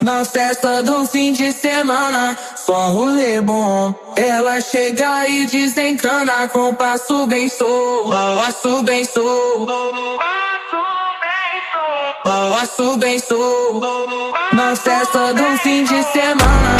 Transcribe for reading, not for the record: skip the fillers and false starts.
Na festa do fim de semana, só rolê bom. Ela chega e desencana com passo bem sou, passo bem sou, passo bem sou. Na festa do fim de semana.